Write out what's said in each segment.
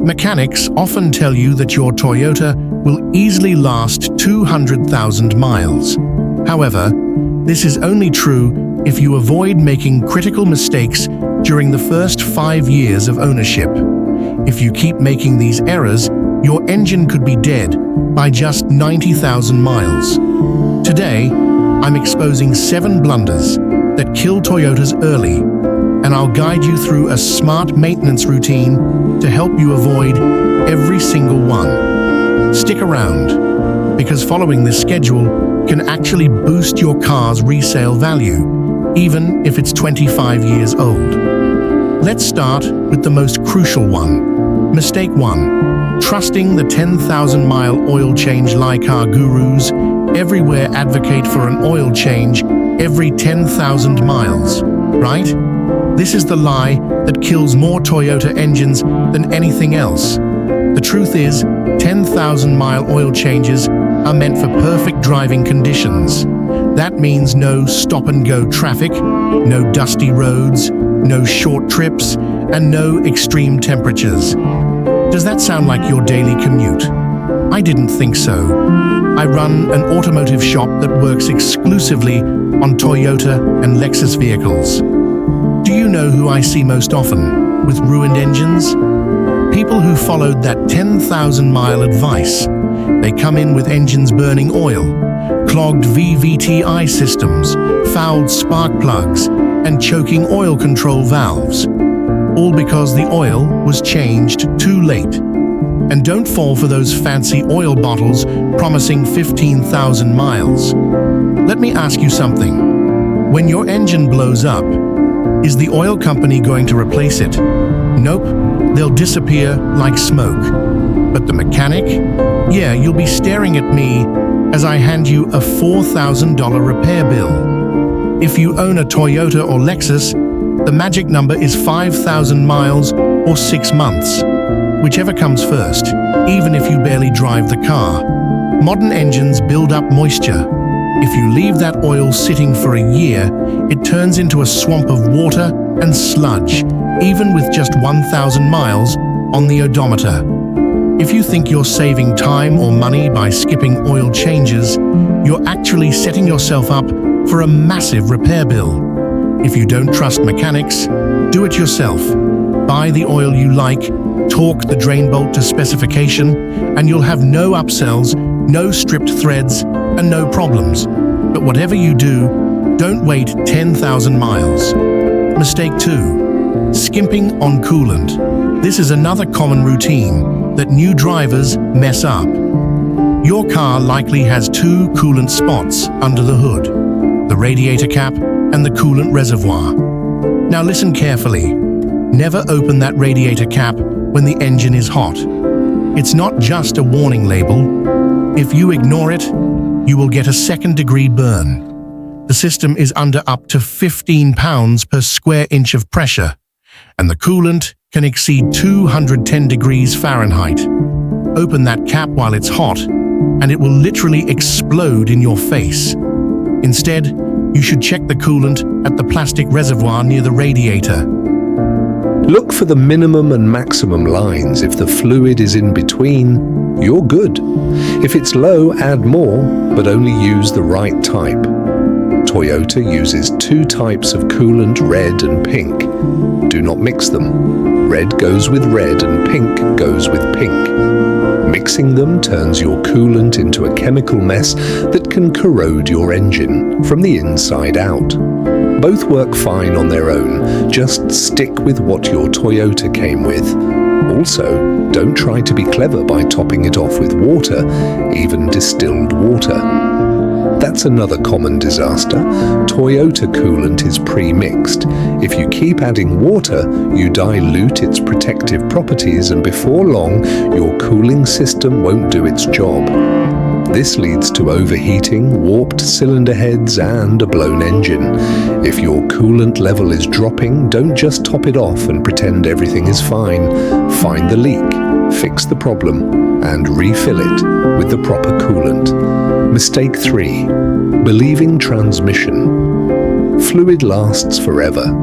Mechanics often tell you that your Toyota will easily last 200,000 miles. However, this is only true if you avoid making critical mistakes during the first 5 years of ownership. If you keep making these errors, your engine could be dead by just 90,000 miles. Today, I'm exposing 7 blunders that kill Toyotas early, and I'll guide you through a smart maintenance routine to help you avoid every single one. Stick around, because following this schedule can actually boost your car's resale value, even if it's 25 years old. Let's start with the most crucial one. Mistake 1. Trusting the 10,000-mile oil change like car gurus everywhere advocate for an oil change every 10,000 miles, right? This is the lie that kills more Toyota engines than anything else. The truth is, 10,000-mile oil changes are meant for perfect driving conditions. That means no stop-and-go traffic, no dusty roads, no short trips, and no extreme temperatures. Does that sound like your daily commute? I didn't think so. I run an automotive shop that works exclusively on Toyota and Lexus vehicles. Do you know who I see most often with ruined engines? People who followed that 10,000-mile advice. They come in with engines burning oil, clogged VVTi systems, fouled spark plugs, and choking oil control valves. All because the oil was changed too late. And don't fall for those fancy oil bottles promising 15,000 miles. Let me ask you something. When your engine blows up, is the oil company going to replace it? Nope, they'll disappear like smoke. But the mechanic? Yeah, you'll be staring at me as I hand you a $4,000 repair bill. If you own a Toyota or Lexus, the magic number is 5,000 miles or 6 months. Whichever comes first, even if you barely drive the car. Modern engines build up moisture. If you leave that oil sitting for a year, it turns into a swamp of water and sludge, even with just 1,000 miles on the odometer. If you think you're saving time or money by skipping oil changes, you're actually setting yourself up for a massive repair bill. If you don't trust mechanics, do it yourself. Buy the oil you like, torque the drain bolt to specification, and you'll have no upsells, no stripped threads, and no problems. But whatever you do, don't wait 10,000 miles. Mistake 2. Skimping on coolant. This is another common routine that new drivers mess up. Your car likely has 2 coolant spots under the hood, the radiator cap and the coolant reservoir. Now listen carefully. Never open that radiator cap when the engine is hot. It's not just a warning label. If you ignore it, you will get a second-degree burn. The system is under up to 15 pounds per square inch of pressure, and the coolant can exceed 210 degrees Fahrenheit. Open that cap while it's hot, and it will literally explode in your face. Instead, you should check the coolant at the plastic reservoir near the radiator. Look for the minimum and maximum lines. If the fluid is in between, you're good. If it's low, add more, but only use the right type. Toyota uses 2 types of coolant, red and pink. Do not mix them. Red goes with red and pink goes with pink. Mixing them turns your coolant into a chemical mess that can corrode your engine from the inside out. Both work fine on their own, just stick with what your Toyota came with. Also, don't try to be clever by topping it off with water, even distilled water. That's another common disaster. Toyota coolant is pre-mixed. If you keep adding water, you dilute its protective properties, and before long, your cooling system won't do its job. This leads to overheating, warped cylinder heads, and a blown engine. If your coolant level is dropping, don't just top it off and pretend everything is fine. Find the leak, fix the problem, and refill it with the proper coolant. Mistake 3. Believing transmission. Fluid lasts forever.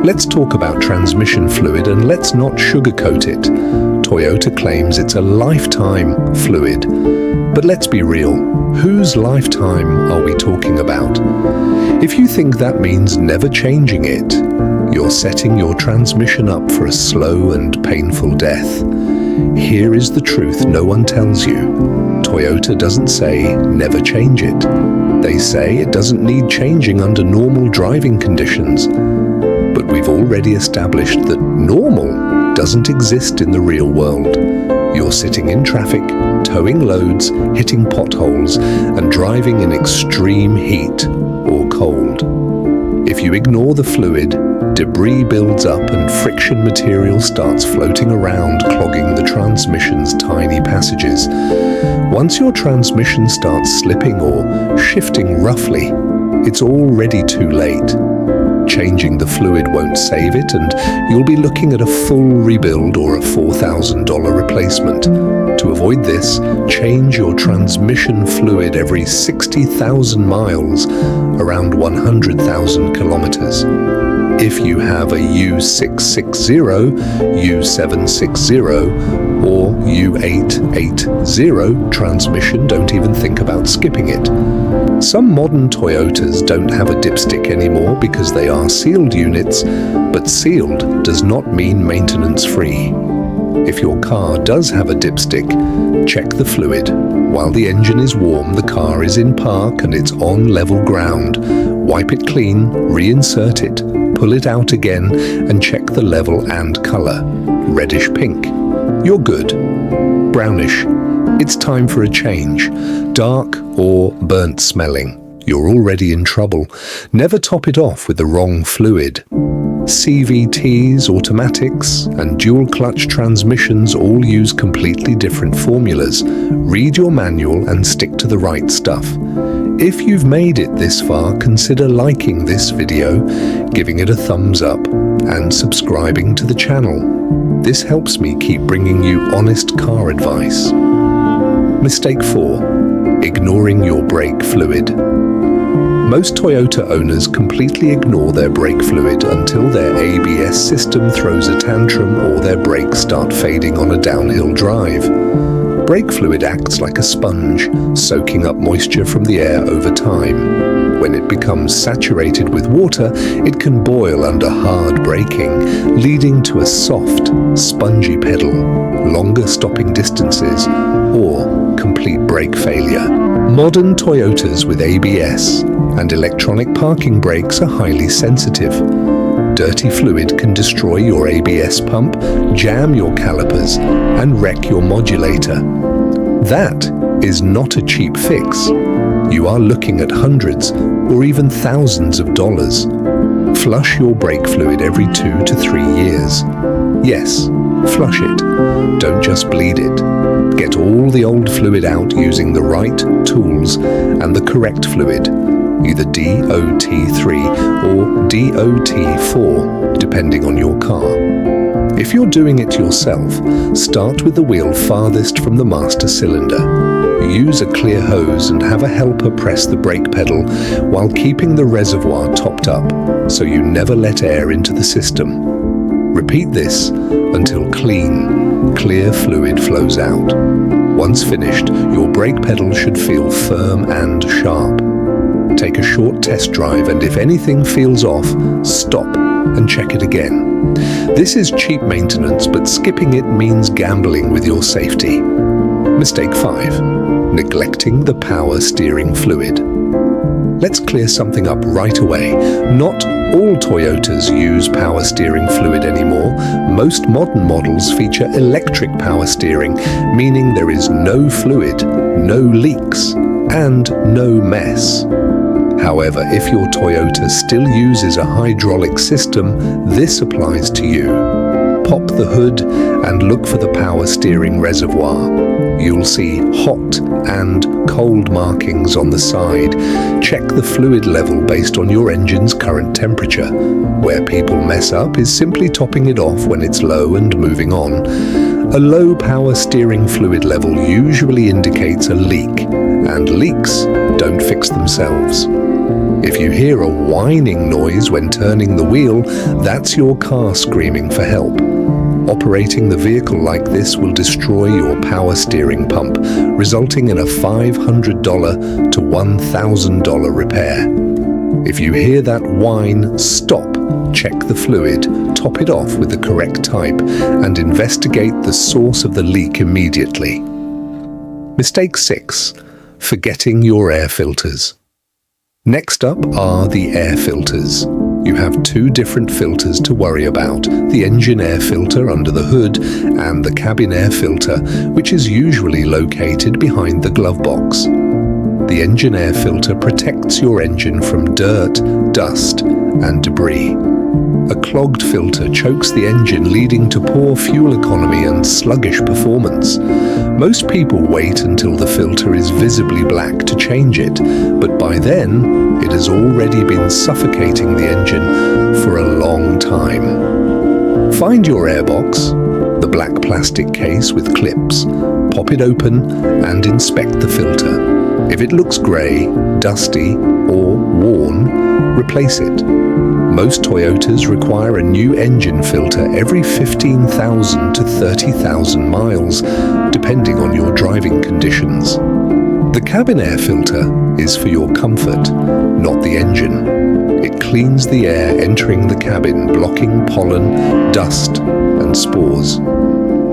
Let's talk about transmission fluid, and let's not sugarcoat it. Toyota claims it's a lifetime fluid. But let's be real, whose lifetime are we talking about? If you think that means never changing it, you're setting your transmission up for a slow and painful death. Here is the truth no one tells you. Toyota doesn't say never change it. They say it doesn't need changing under normal driving conditions. But we've already established that normal doesn't exist in the real world. You're sitting in traffic, towing loads, hitting potholes, and driving in extreme heat or cold. If you ignore the fluid, debris builds up and friction material starts floating around, clogging the transmission's tiny passages. Once your transmission starts slipping or shifting roughly, it's already too late. Changing the fluid won't save it, and you'll be looking at a full rebuild or a $4,000 replacement. To avoid this, change your transmission fluid every 60,000 miles, around 100,000 kilometers. If you have a U660, U760, or U880 transmission, don't even think about skipping it. Some modern Toyotas don't have a dipstick anymore because they are sealed units, but sealed does not mean maintenance-free. If your car does have a dipstick, check the fluid. While the engine is warm, the car is in park and it's on level ground. Wipe it clean, reinsert it, pull it out again, and check the level and color. Reddish pink. You're good. Brownish. It's time for a change. Dark or burnt smelling. You're already in trouble. Never top it off with the wrong fluid. CVTs, automatics, and dual-clutch transmissions all use completely different formulas. Read your manual and stick to the right stuff. If you've made it this far, consider liking this video, giving it a thumbs up, and subscribing to the channel. This helps me keep bringing you honest car advice. Mistake 4. Ignoring your brake fluid. Most Toyota owners completely ignore their brake fluid until their ABS system throws a tantrum or their brakes start fading on a downhill drive. Brake fluid acts like a sponge, soaking up moisture from the air over time. When it becomes saturated with water, it can boil under hard braking, leading to a soft, spongy pedal, longer stopping distances, or complete brake failure. Modern Toyotas with ABS and electronic parking brakes are highly sensitive. Dirty fluid can destroy your ABS pump, jam your calipers, and wreck your modulator. That is not a cheap fix. You are looking at hundreds or even thousands of dollars. Flush your brake fluid every 2 to 3 years. Yes, flush it. Don't just bleed it. Get all the old fluid out using the right tools and the correct fluid, either DOT3 or DOT4, depending on your car. If you're doing it yourself, start with the wheel farthest from the master cylinder. Use a clear hose and have a helper press the brake pedal while keeping the reservoir topped up so you never let air into the system. Repeat this until clear fluid flows out. Once finished, your brake pedal should feel firm and sharp. Take a short test drive, and if anything feels off, stop and check it again. This is cheap maintenance, but skipping it means gambling with your safety. Mistake 5. Neglecting the power steering fluid. Let's clear something up right away. Not all Toyotas use power steering fluid anymore. Most modern models feature electric power steering, meaning there is no fluid, no leaks, and no mess. However, if your Toyota still uses a hydraulic system, this applies to you. Pop the hood and look for the power steering reservoir. You'll see hot and cold markings on the side. Check the fluid level based on your engine's current temperature. Where people mess up is simply topping it off when it's low and moving on. A low power steering fluid level usually indicates a leak, and leaks don't fix themselves. If you hear a whining noise when turning the wheel, that's your car screaming for help. Operating the vehicle like this will destroy your power steering pump, resulting in a $500 to $1,000 repair. If you hear that whine, stop, check the fluid, top it off with the correct type, and investigate the source of the leak immediately. Mistake 6. Forgetting your air filters. Next up are the air filters. You have 2 different filters to worry about, the engine air filter under the hood and the cabin air filter, which is usually located behind the glove box. The engine air filter protects your engine from dirt, dust, and debris. A clogged filter chokes the engine, leading to poor fuel economy and sluggish performance. Most people wait until the filter is visibly black to change it, but by then, it has already been suffocating the engine for a long time. Find your airbox, the black plastic case with clips, pop it open, and inspect the filter. If it looks grey, dusty, or worn, replace it. Most Toyotas require a new engine filter every 15,000 to 30,000 miles, depending on your driving conditions. The cabin air filter is for your comfort, not the engine. It cleans the air entering the cabin, blocking pollen, dust, and spores.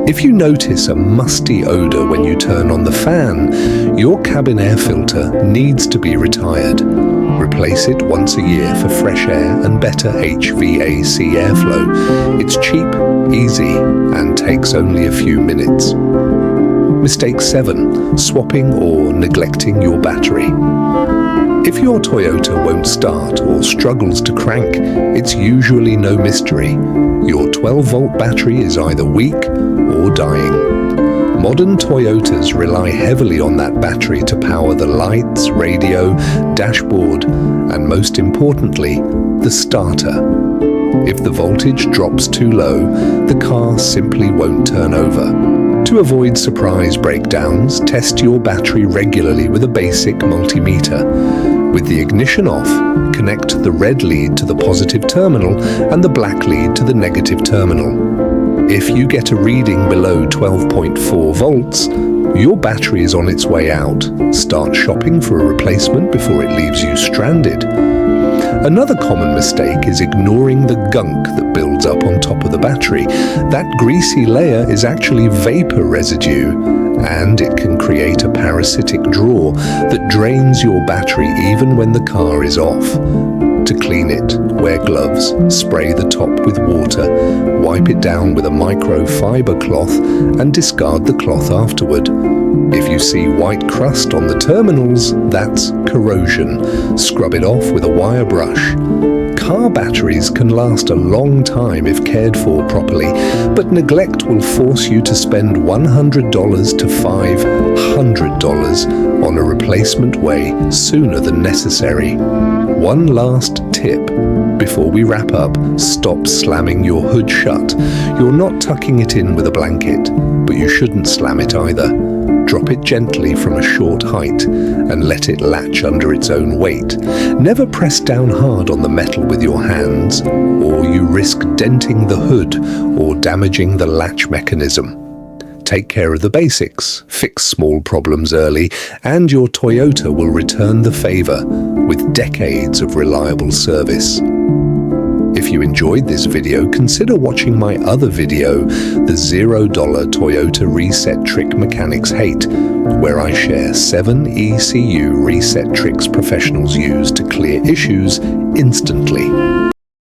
If you notice a musty odor when you turn on the fan, your cabin air filter needs to be retired. Replace it once a year for fresh air and better HVAC airflow. It's cheap, easy, and takes only a few minutes. Mistake 7. Swapping or neglecting your battery. If your Toyota won't start or struggles to crank, it's usually no mystery. Your 12-volt battery is either weak or dying. Modern Toyotas rely heavily on that battery to power the lights, radio, dashboard, and most importantly, the starter. If the voltage drops too low, the car simply won't turn over. To avoid surprise breakdowns, test your battery regularly with a basic multimeter. With the ignition off, connect the red lead to the positive terminal and the black lead to the negative terminal. If you get a reading below 12.4 volts, your battery is on its way out. Start shopping for a replacement before it leaves you stranded. Another common mistake is ignoring the gunk that builds up on top of the battery. That greasy layer is actually vapor residue, and it can create a parasitic draw that drains your battery even when the car is off. To clean it, wear gloves, spray the top with water, wipe it down with a microfiber cloth, and discard the cloth afterward. If you see white crust on the terminals, that's corrosion. Scrub it off with a wire brush. Car batteries can last a long time if cared for properly, but neglect will force you to spend $100 to $500 on a replacement way sooner than necessary. One last tip. Before we wrap up, stop slamming your hood shut. You're not tucking it in with a blanket, but you shouldn't slam it either. Drop it gently from a short height and let it latch under its own weight. Never press down hard on the metal with your hands, or you risk denting the hood or damaging the latch mechanism. Take care of the basics, fix small problems early, and your Toyota will return the favor with decades of reliable service. If you enjoyed this video, consider watching my other video, the $0 Toyota Reset Trick Mechanics Hate, where I share 7 ECU reset tricks professionals use to clear issues instantly.